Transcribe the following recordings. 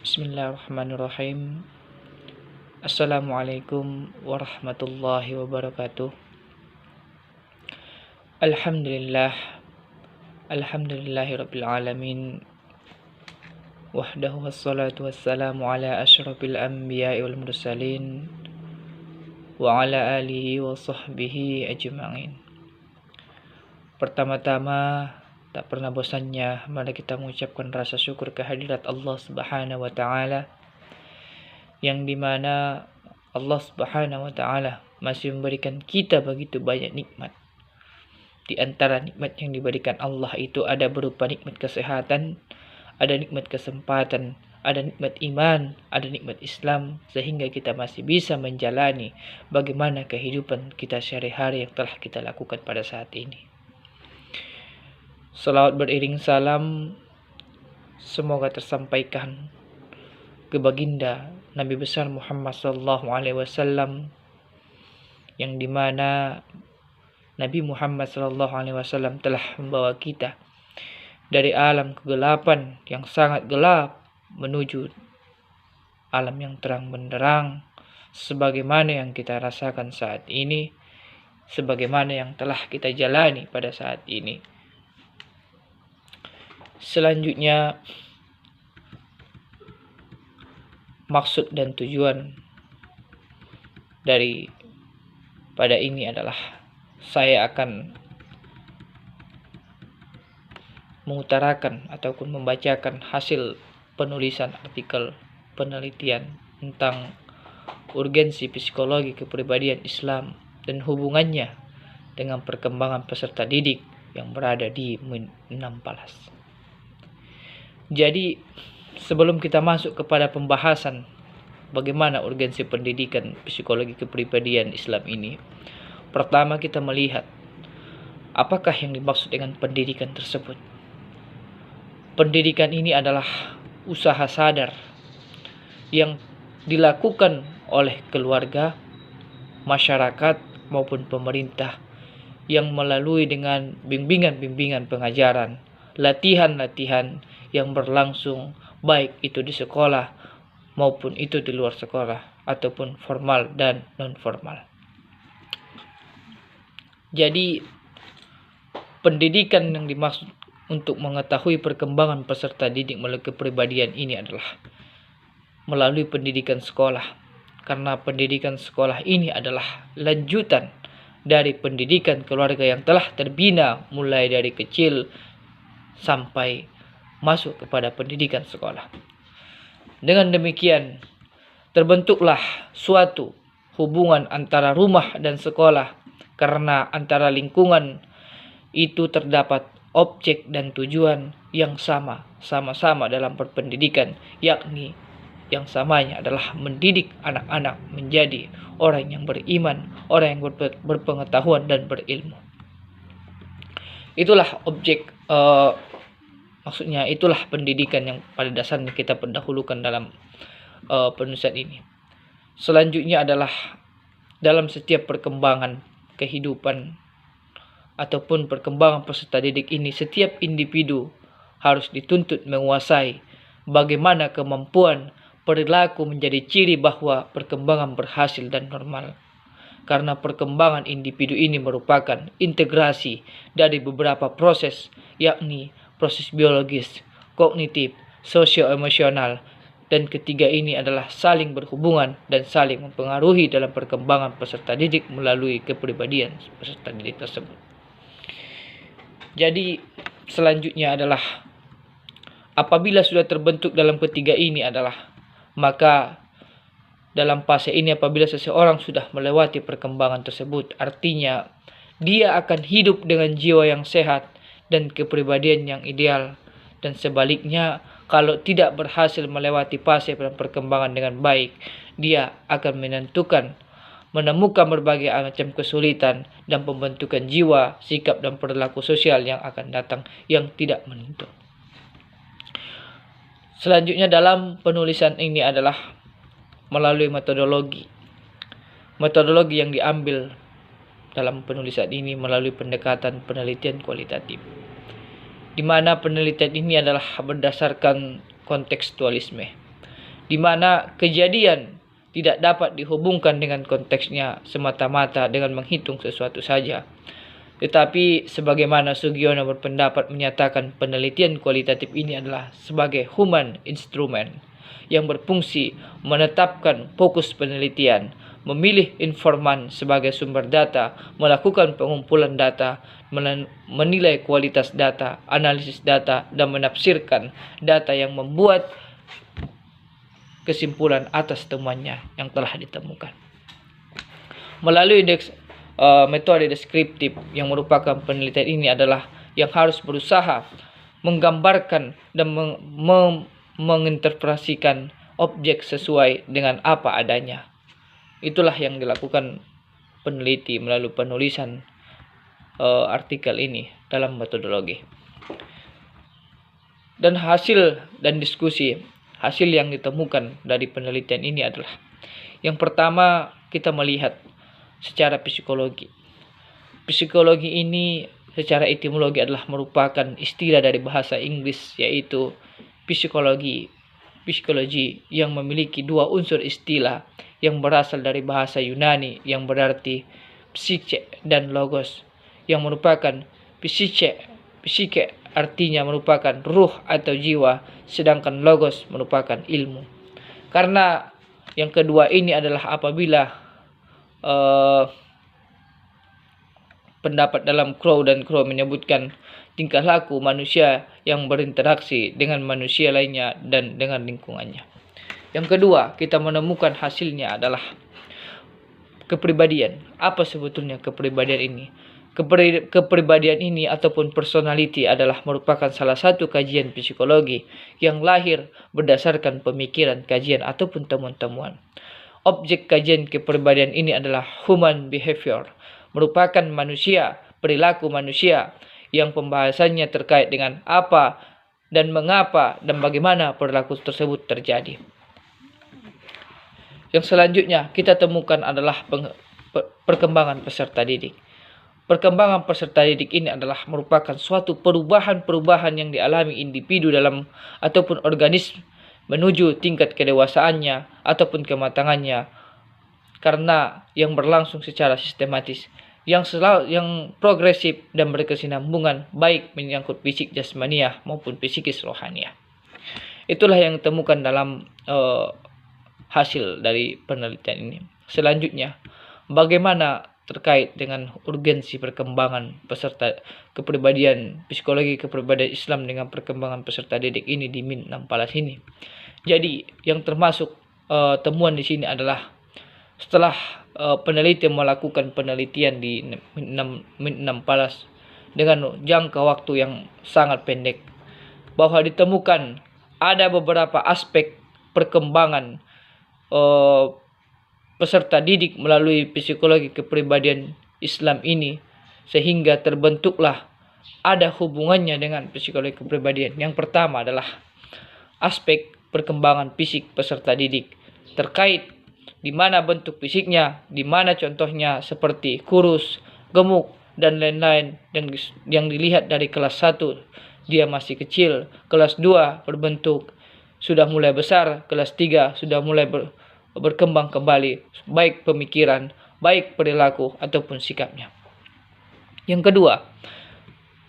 Bismillahirrahmanirrahim. Assalamualaikum warahmatullahi wabarakatuh. Alhamdulillah. Alhamdulillahirabbil alamin. Wahdahu wassalatu wassalamu ala asyrafil anbiya'i wal mursalin wa ala alihi wa sahbihi ajma'in. Pertama-tama, tak pernah bosannya mari kita mengucapkan rasa syukur kehadirat Allah Subhanahu wa taala, yang dimana Allah Subhanahu wa taala masih memberikan kita begitu banyak nikmat. Di antara nikmat yang diberikan Allah itu ada berupa nikmat kesehatan, ada nikmat kesempatan, ada nikmat iman, ada nikmat Islam, sehingga kita masih bisa menjalani bagaimana kehidupan kita sehari-hari yang telah kita lakukan pada saat ini. Salawat beriring salam semoga tersampaikan ke baginda Nabi besar Muhammad sallallahu alaihi wasallam, yang dimana Nabi Muhammad sallallahu alaihi wasallam telah membawa kita dari alam kegelapan yang sangat gelap menuju alam yang terang benderang, sebagaimana yang kita rasakan saat ini, sebagaimana yang telah kita jalani pada saat ini. Selanjutnya, maksud dan tujuan dari pada ini adalah saya akan mengutarakan ataupun membacakan hasil penulisan artikel penelitian tentang urgensi psikologi kepribadian Islam dan hubungannya dengan perkembangan peserta didik yang berada di Min6PALAS. Jadi, sebelum kita masuk kepada pembahasan bagaimana urgensi pendidikan psikologi kepribadian Islam ini, pertama kita melihat apakah yang dimaksud dengan pendidikan tersebut. Pendidikan ini adalah usaha sadar yang dilakukan oleh keluarga, masyarakat maupun pemerintah, yang melalui dengan bimbingan-bimbingan pengajaran, latihan-latihan yang berlangsung baik itu di sekolah maupun itu di luar sekolah ataupun formal dan non formal. Jadi, pendidikan yang dimaksud untuk mengetahui perkembangan peserta didik melalui kepribadian ini adalah melalui pendidikan sekolah, karena pendidikan sekolah ini adalah lanjutan dari pendidikan keluarga yang telah terbina mulai dari kecil sampai masuk kepada pendidikan sekolah. Dengan demikian, terbentuklah suatu hubungan antara rumah dan sekolah, karena antara lingkungan itu terdapat objek dan tujuan yang sama-sama dalam berpendidikan, yakni yang samanya adalah mendidik anak-anak menjadi orang yang beriman, orang yang berpengetahuan dan berilmu. Itulah objek maksudnya itulah pendidikan yang pada dasarnya kita pendahulukan dalam penulisan ini. Selanjutnya adalah dalam setiap perkembangan kehidupan ataupun perkembangan peserta didik ini, setiap individu harus dituntut menguasai bagaimana kemampuan perilaku menjadi ciri bahwa perkembangan berhasil dan normal. Karena perkembangan individu ini merupakan integrasi dari beberapa proses, yakni proses biologis, kognitif, sosio-emosional, dan ketiga ini adalah saling berhubungan dan saling mempengaruhi dalam perkembangan peserta didik melalui kepribadian peserta didik tersebut. Jadi, selanjutnya adalah apabila sudah terbentuk dalam ketiga ini adalah, maka dalam fase ini apabila seseorang sudah melewati perkembangan tersebut, artinya dia akan hidup dengan jiwa yang sehat dan kepribadian yang ideal. Dan sebaliknya, kalau tidak berhasil melewati fase perkembangan dengan baik, dia akan menemukan berbagai macam kesulitan dan pembentukan jiwa, sikap dan perilaku sosial yang akan datang yang tidak menentu. Selanjutnya dalam penulisan ini adalah melalui metodologi. Metodologi yang diambil dalam penulisan ini melalui pendekatan penelitian kualitatif, di mana penelitian ini adalah berdasarkan kontekstualisme. di mana kejadian tidak dapat dihubungkan dengan konteksnya semata-mata dengan menghitung sesuatu saja. Tetapi sebagaimana Sugiono berpendapat menyatakan penelitian kualitatif ini adalah sebagai human instrument yang berfungsi menetapkan fokus penelitian, memilih informan sebagai sumber data, melakukan pengumpulan data, menilai kualitas data, analisis data, dan menafsirkan data yang membuat kesimpulan atas temuannya yang telah ditemukan. Melalui metode deskriptif yang merupakan penelitian ini adalah yang harus berusaha menggambarkan dan menginterpretasikan objek sesuai dengan apa adanya. Itulah yang dilakukan peneliti melalui penulisan artikel ini dalam metodologi. Dan hasil dan diskusi hasil yang ditemukan dari penelitian ini adalah yang pertama, kita melihat secara psikologi. Psikologi ini secara etimologi adalah merupakan istilah dari bahasa Inggris yaitu psikologi yang memiliki dua unsur istilah yang berasal dari bahasa Yunani yang berarti psyche dan logos, yang merupakan psyche artinya merupakan ruh atau jiwa, sedangkan logos merupakan ilmu. Karena yang kedua ini adalah apabila pendapat dalam Crow dan Crow menyebutkan tingkah laku manusia yang berinteraksi dengan manusia lainnya dan dengan lingkungannya. Yang kedua, kita menemukan hasilnya adalah kepribadian. Apa sebetulnya kepribadian ini? Kepribadian ini ataupun personality adalah merupakan salah satu kajian psikologi yang lahir berdasarkan pemikiran, kajian ataupun temuan-temuan. Objek kajian kepribadian ini adalah human behavior, merupakan manusia, perilaku manusia yang pembahasannya terkait dengan apa dan mengapa dan bagaimana perilaku tersebut terjadi. Yang selanjutnya kita temukan adalah perkembangan peserta didik. Perkembangan peserta didik ini adalah merupakan suatu perubahan-perubahan yang dialami individu dalam ataupun organisme menuju tingkat kedewasaannya ataupun kematangannya, karena yang berlangsung secara sistematis, yang progresif dan berkesinambungan, baik menyangkut fisik jasmaniah maupun psikis rohaniah. Itulah yang ditemukan dalam hasil dari penelitian ini. Selanjutnya, bagaimana terkait dengan urgensi perkembangan peserta kepribadian psikologi kepribadian Islam dengan perkembangan peserta didik ini di Min 6 Palas ini. Jadi yang termasuk temuan di sini adalah setelah peneliti melakukan penelitian di Min 6 Palas dengan jangka waktu yang sangat pendek, bahwa ditemukan ada beberapa aspek perkembangan peserta didik melalui psikologi kepribadian Islam ini, sehingga terbentuklah ada hubungannya dengan psikologi kepribadian. Yang pertama adalah aspek perkembangan fisik peserta didik, terkait di mana bentuk fisiknya, di mana contohnya seperti kurus, gemuk, dan lain-lain yang dilihat dari kelas 1 dia masih kecil, kelas 2 berbentuk sudah mulai besar, kelas 3 sudah mulai berkembang kembali, baik pemikiran, baik perilaku ataupun sikapnya. Yang kedua,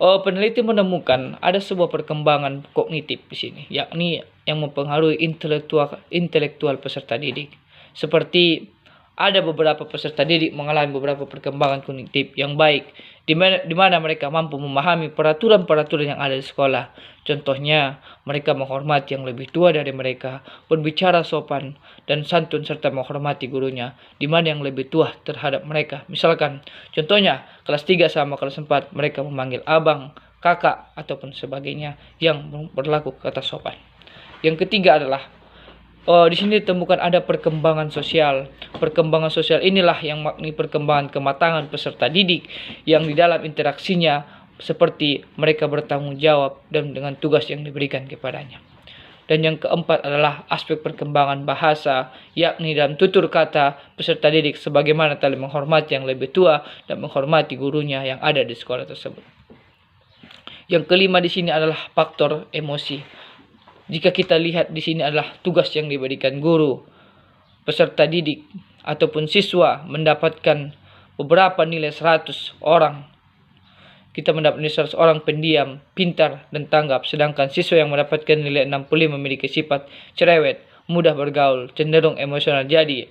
peneliti menemukan ada sebuah perkembangan kognitif di sini, yakni yang mempengaruhi intelektual peserta didik. Seperti ada beberapa peserta didik mengalami beberapa perkembangan kognitif yang baik, di mana mereka mampu memahami peraturan-peraturan yang ada di sekolah. Contohnya, mereka menghormati yang lebih tua dari mereka, berbicara sopan dan santun serta menghormati gurunya, di mana yang lebih tua terhadap mereka. Misalkan, contohnya kelas 3 sama kelas 4 mereka memanggil abang, kakak ataupun sebagainya yang berlaku kata sopan. Yang ketiga adalah di sini ditemukan ada perkembangan sosial. Perkembangan sosial inilah yang makni perkembangan kematangan peserta didik yang di dalam interaksinya seperti mereka bertanggung jawab dan dengan tugas yang diberikan kepadanya. Dan yang keempat adalah aspek perkembangan bahasa, yakni dalam tutur kata peserta didik sebagaimana tali menghormati yang lebih tua dan menghormati gurunya yang ada di sekolah tersebut. Yang kelima di sini adalah faktor emosi. jika kita lihat di sini adalah tugas yang diberikan guru, peserta didik ataupun siswa mendapatkan beberapa nilai 100 orang. Kita mendapat nilai 100 orang pendiam, pintar, dan tanggap. Sedangkan siswa yang mendapatkan nilai 65 memiliki sifat cerewet, mudah bergaul, cenderung emosional. Jadi,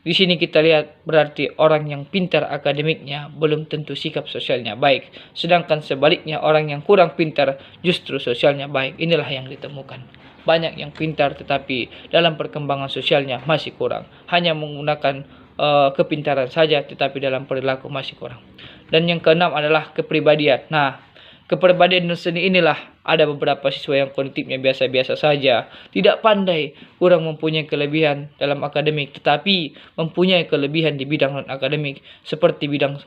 di sini kita lihat berarti orang yang pintar akademiknya belum tentu sikap sosialnya baik. Sedangkan sebaliknya orang yang kurang pintar justru sosialnya baik. Inilah yang ditemukan. Banyak yang pintar tetapi dalam perkembangan sosialnya masih kurang. Hanya menggunakan kepintaran saja tetapi dalam perilaku masih kurang. Dan yang keenam adalah kepribadian. Nah, kepribadian seni inilah ada beberapa siswa yang kognitifnya biasa-biasa saja, tidak pandai, kurang mempunyai kelebihan dalam akademik, tetapi mempunyai kelebihan di bidang non-akademik seperti bidang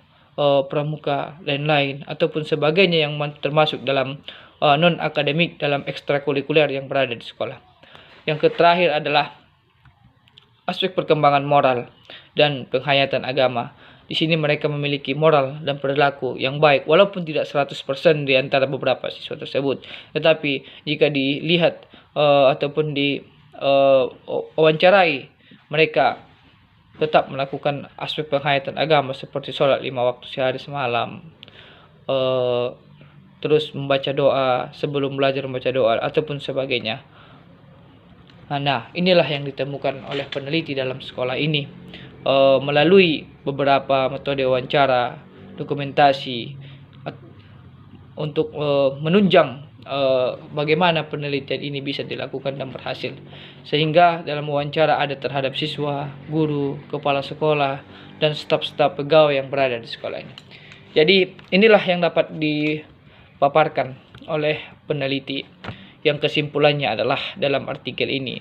pramuka, lain-lain, ataupun sebagainya yang termasuk dalam non-akademik dalam ekstrakurikuler yang berada di sekolah. Yang terakhir adalah aspek perkembangan moral dan penghayatan agama. Di sini mereka memiliki moral dan perilaku yang baik walaupun tidak 100% di antara beberapa siswa tersebut. Tetapi jika dilihat ataupun wawancarai, mereka tetap melakukan aspek penghayatan agama seperti sholat 5 waktu sehari semalam, terus membaca doa sebelum belajar membaca doa ataupun sebagainya. Nah, inilah yang ditemukan oleh peneliti dalam sekolah ini. Melalui beberapa metode wawancara, dokumentasi untuk menunjang bagaimana penelitian ini bisa dilakukan dan berhasil. Sehingga dalam wawancara ada terhadap siswa, guru, kepala sekolah, dan staf-staf pegawai yang berada di sekolah ini. Jadi inilah yang dapat dipaparkan oleh peneliti. Yang kesimpulannya adalah dalam artikel ini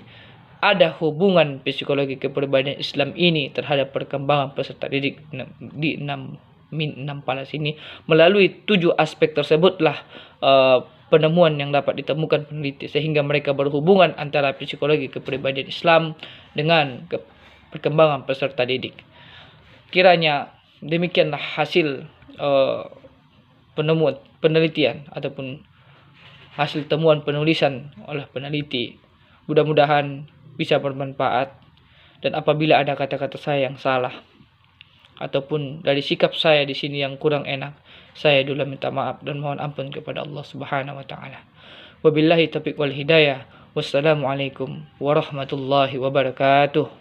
ada hubungan psikologi kepribadian Islam ini terhadap perkembangan peserta didik di 6 palas ini. Melalui 7 aspek tersebutlah penemuan yang dapat ditemukan peneliti, sehingga mereka berhubungan antara psikologi kepribadian Islam dengan perkembangan peserta didik. Kiranya demikianlah hasil penemuan penelitian ataupun hasil temuan penulisan oleh peneliti. Mudah-mudahan bisa bermanfaat, dan apabila ada kata-kata saya yang salah ataupun dari sikap saya di sini yang kurang enak, saya dulu minta maaf dan mohon ampun kepada Allah Subhanahu wa taala. Wabillahi taufiq wal hidayah. Wassalamualaikum warahmatullahi wabarakatuh.